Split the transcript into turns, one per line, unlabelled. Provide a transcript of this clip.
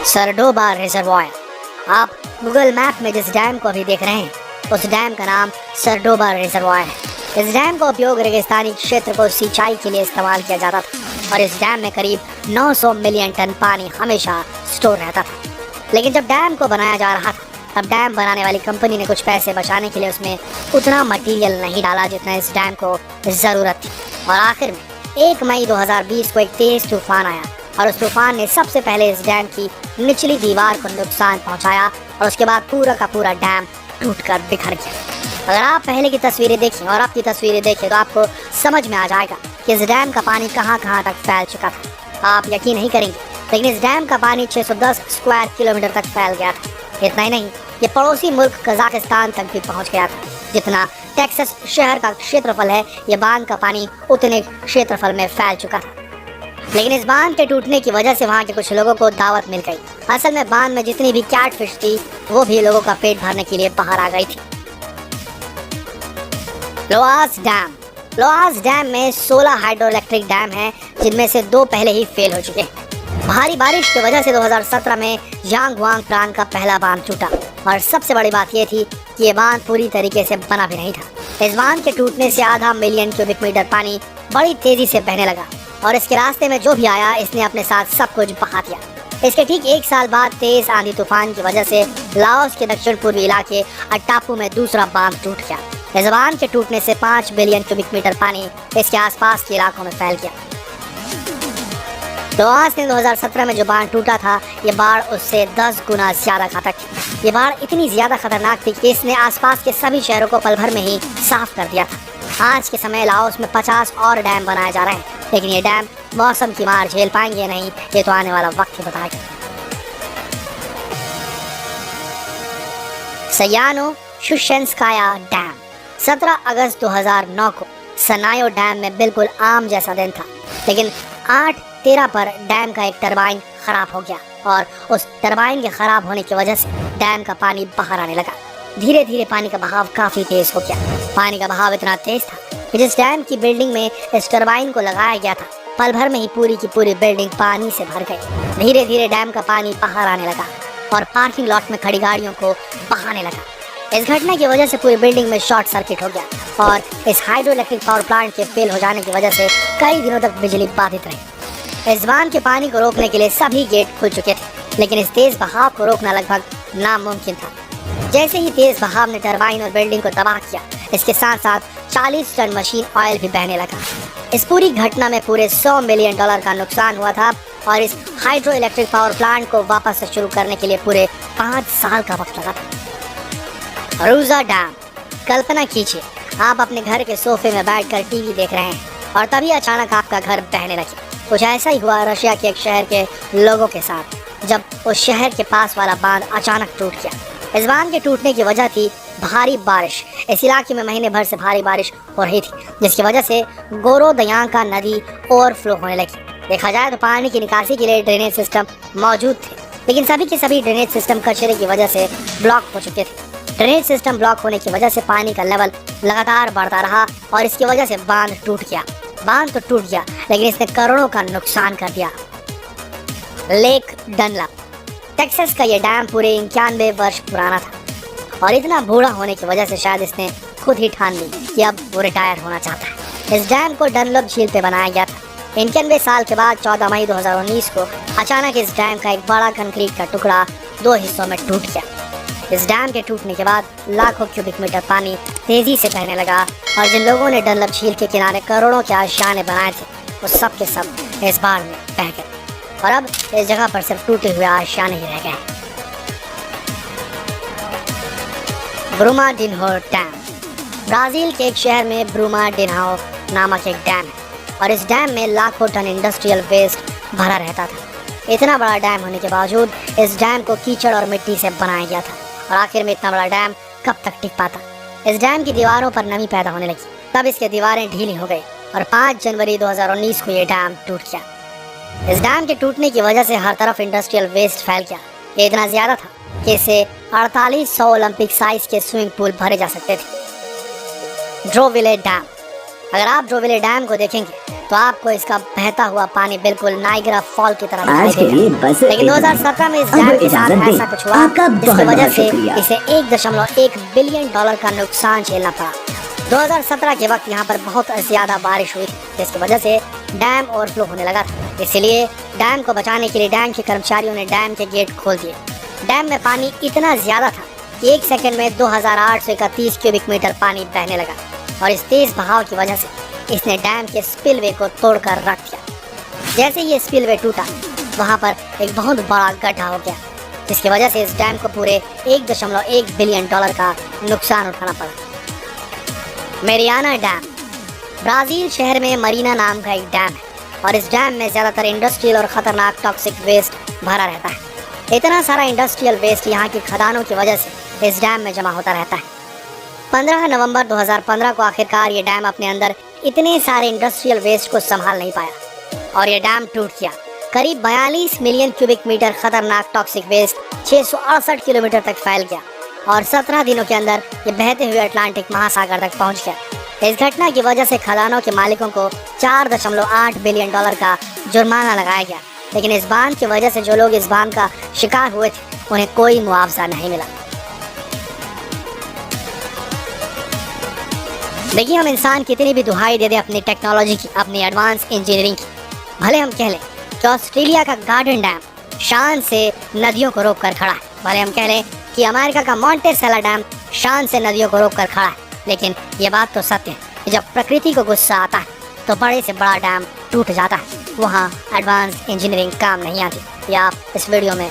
सरडोबा reservoir. आप Google map में जिस डैम को अभी देख रहे हैं उस डैम का नाम सरडोबा रिजर्वायर है। इस डैम का उपयोग रेगिस्तानी क्षेत्र को सिंचाई के लिए इस्तेमाल किया जाता था और इस डैम में करीब 900 मिलियन टन पानी हमेशा स्टोर रहता था। लेकिन जब डैम को बनाया जा रहा था तब डैम बनाने वाली कंपनी ने कुछ पैसे बचाने के लिए उसमें उतना मटेरियल नहीं डाला जितना इस डैम को ज़रूरत थी। और आखिर में 1 मई 2020 को एक तेज तूफान आया और उस तूफान ने सबसे पहले इस डैम की निचली दीवार को नुकसान पहुंचाया और उसके बाद पूरा का पूरा डैम टूटकर बिखर गया। अगर आप पहले की तस्वीरें देखें और अब की तस्वीरें देखें तो आपको समझ में आ जाएगा कि इस डैम का पानी कहां कहां तक फैल चुका था। आप यकीन नहीं करेंगे, लेकिन इस डैम का पानी 610 स्क्वायर किलोमीटर तक फैल गया था। इतना ही नहीं, ये पड़ोसी मुल्क कजाकिस्तान तक भी पहुंच गया था। जितना टेक्सास शहर का क्षेत्रफल है, ये बांध का पानी उतने क्षेत्रफल में फैल चुका था। लेकिन इस बांध के टूटने की वजह से वहाँ के कुछ लोगों को दावत मिल गई। असल में बांध में जितनी भी कैटफिश थी वो भी लोगों का पेट भरने के लिए बाहर आ गई थी। लोआस डैम। लोआस डैम में 16 हाइड्रो इलेक्ट्रिक डैम हैं, जिनमें से 2 पहले ही फेल हो चुके हैं। भारी बारिश की वजह से 2017 में यांगवांग प्रांत का पहला बांध टूटा और सबसे बड़ी बात यह थी कि ये बांध पूरी तरीके से बना भी नहीं था। इस बांध के टूटने से आधा मिलियन क्यूबिक मीटर पानी बड़ी तेजी से बहने लगा और इसके रास्ते में जो भी आया इसने अपने साथ सब कुछ बहा दिया। इसके ठीक 1 साल बाद तेज आंधी तूफान की वजह से लाओस के दक्षिण पूर्वी इलाके अट्टापू में दूसरा बांध टूट गया। इस बांध के टूटने से 5 बिलियन क्यूबिक मीटर पानी इसके आसपास के इलाकों में फैल गया। लोआस ने 2017 में जो बांध टूटा था, ये बाढ़ उससे 10 गुना ज्यादा घातक थी। ये बाढ़ इतनी ज्यादा खतरनाक थी कि इसने आसपास के सभी शहरों को पल भर में ही साफ कर दिया था। आज के समय लाओस में 50 और डैम बनाए जा रहे हैं, लेकिन ये डैम मौसम की मार झेल पाएंगे नहीं, ये तो आने वाला वक्त ही बताएगा। सयानो शुशेंस्काया डैम। 17 अगस्त 2009 को सनायो डैम में बिल्कुल आम जैसा दिन था, लेकिन 8:13 पर डैम का एक टरबाइन खराब हो गया और उस टरबाइन के खराब होने की वजह से डैम का पानी बाहर आने लगा। धीरे धीरे पानी का बहाव काफी तेज हो गया। पानी का बहाव इतना तेज था कि जिस डैम की बिल्डिंग में इस टरबाइन को लगाया गया था, पल भर में ही पूरी की पूरी बिल्डिंग पानी से भर गई। धीरे धीरे डैम का पानी बाहर आने लगा और पार्किंग लॉट में खड़ी गाड़ियों को बहाने लगा। इस घटना की वजह से पूरी बिल्डिंग में शॉर्ट सर्किट हो गया और इस हाइड्रो इलेक्ट्रिक पावर प्लांट के फेल हो जाने की वजह से कई दिनों तक बिजली बाधित रही। इस बांध के पानी को रोकने के लिए सभी गेट खुल चुके थे, लेकिन इस तेज बहाव को रोकना लगभग नामुमकिन था। जैसे ही तेज बहाव ने टरबाइन और बिल्डिंग को तबाह किया, इसके साथ साथ 40 टन मशीन ऑयल भी बहने लगा। इस पूरी घटना में पूरे $100 मिलियन का नुकसान हुआ था और इस हाइड्रो इलेक्ट्रिक पावर प्लांट को वापस से शुरू करने के लिए पूरे 5 साल का वक्त लगा था। Ruja dam. कल्पना कीजिए, आप अपने घर के सोफे में बैठकर टीवी देख रहे हैं और तभी अचानक आपका घर बहने लगे। कुछ ऐसा ही हुआ रशिया के एक शहर के लोगों के साथ, जब उस शहर के पास वाला बांध अचानक टूट गया। इस बांध के टूटने की वजह थी भारी बारिश। इस इलाके में महीने भर से भारी बारिश हो रही थी, जिसकी वजह से गोरोदयांका नदी ओवरफ्लो होने लगी। देखा जाए तो पानी की निकासी के लिए ड्रेनेज सिस्टम मौजूद थे, लेकिन सभी के सभी ड्रेनेज सिस्टम कचरे की वजह से ब्लॉक हो चुके थे। ड्रेनेज सिस्टम ब्लॉक होने की वजह से पानी का लेवल लगातार बढ़ता रहा और इसकी वजह से बांध टूट गया। बांध तो टूट गया, लेकिन इसने करोड़ों का नुकसान कर दिया। Lake Dunlop. टेक्सास का ये डैम पूरे 91 वर्ष पुराना था और इतना बूढ़ा होने की वजह से शायद इसने खुद ही ठान ली कि अब वो रिटायर होना चाहता है। इस डैम को डनलप झील पे बनाया गया था। 91 साल के बाद 14 मई 2019 को अचानक इस डैम का एक बड़ा कंक्रीट का टुकड़ा 2 हिस्सों में टूट गया। इस डैम के टूटने के बाद लाखों क्यूबिक मीटर पानी तेजी से बहने लगा और जिन लोगों ने डनलप झील के किनारे करोड़ों के आशियाने बनाए थे, वो सब के सब इस बाढ़ में बह गए और अब इस जगह पर सिर्फ टूटे हुए आशियाने ही रह गए। ब्रूमाडिन्हो डैम। ब्राजील के एक शहर में ब्रूमाडिन्हो नामक एक डैम है और इस डैम में लाखों टन इंडस्ट्रियल वेस्ट भरा रहता था। इतना बड़ा डैम होने के बावजूद इस डैम को कीचड़ और मिट्टी से बनाया गया था और आखिर में इतना बड़ा डैम कब तक टिक पाता। इस डैम की दीवारों पर नमी पैदा होने लगी, तब इसकी दीवारें ढीली हो गई और 5 जनवरी 2019 को ये डैम टूट गया। इस डैम के टूटने की वजह से हर तरफ इंडस्ट्रियल वेस्ट फैल गया। ये इतना ज्यादा था कि इससे 4800 ओलंपिक साइज के स्विमिंग पूल भरे जा सकते थे। ड्रोविले डैम। अगर आप जोविले डैम को देखेंगे तो आपको इसका बहता हुआ पानी बिल्कुल नाइग्रा फॉल की तरह दिखाई
आज के लिए
देगा।
बस
लेकिन 2017 में इस डैम के साथ ऐसा कुछ हुआ जिसकी वजह से इसे $1.1 बिलियन का नुकसान झेलना पड़ा। 2017 के वक्त यहाँ पर बहुत ज्यादा बारिश हुई जिसकी वजह से डैम ओवरफ्लो होने लगा था। इसलिए डैम को बचाने के लिए डैम के कर्मचारियों ने डैम के गेट खोल दिए। डैम में पानी इतना ज्यादा था कि 1 सेकंड में 2831 क्यूबिक मीटर पानी बहने लगा और इस तेज बहाव की वजह से इसने डैम के स्पिलवे को तोड़कर रख दिया। जैसे ये स्पिलवे टूटा वहाँ पर एक बहुत बड़ा गड्ढा हो गया जिसकी वजह से इस डैम को पूरे $1.1 बिलियन का नुकसान उठाना पड़ा। मेरियाना डैम ब्राजील शहर में मरीना नाम का एक डैम है और इस डैम में ज़्यादातर इंडस्ट्रियल और ख़तरनाक टॉक्सिक वेस्ट भरा रहता है। इतना सारा इंडस्ट्रियल वेस्ट यहाँ की खदानों की वजह से इस डैम में जमा होता रहता है। 15 नवंबर 2015 को आखिरकार ये डैम अपने अंदर इतने सारे इंडस्ट्रियल वेस्ट को संभाल नहीं पाया और ये डैम टूट गया। करीब 42 मिलियन क्यूबिक मीटर खतरनाक टॉक्सिक वेस्ट 668 किलोमीटर तक फैल गया और 17 दिनों के अंदर ये बहते हुए अटलांटिक महासागर तक पहुंच गया। इस घटना की वजह से खदानों के मालिकों को $4.8 बिलियन का जुर्माना लगाया गया, लेकिन इस बांध की वजह से जो लोग इस बांध का शिकार हुए थे उन्हें कोई मुआवजा नहीं मिला। देखिए, हम इंसान कितनी भी दुहाई दे दे अपनी टेक्नोलॉजी की, अपनी एडवांस इंजीनियरिंग की, भले हम कह लें कि ऑस्ट्रेलिया का गार्डन डैम शान से नदियों को रोक कर खड़ा है, भले हम कह लें कि अमेरिका का मॉन्टेसेला डैम शान से नदियों को रोक कर खड़ा है, लेकिन ये बात तो सत्य है कि जब प्रकृति को गुस्सा आता है तो बड़े से बड़ा डैम टूट जाता है। वहाँ एडवांस इंजीनियरिंग काम नहीं आती। ये आप इस वीडियो में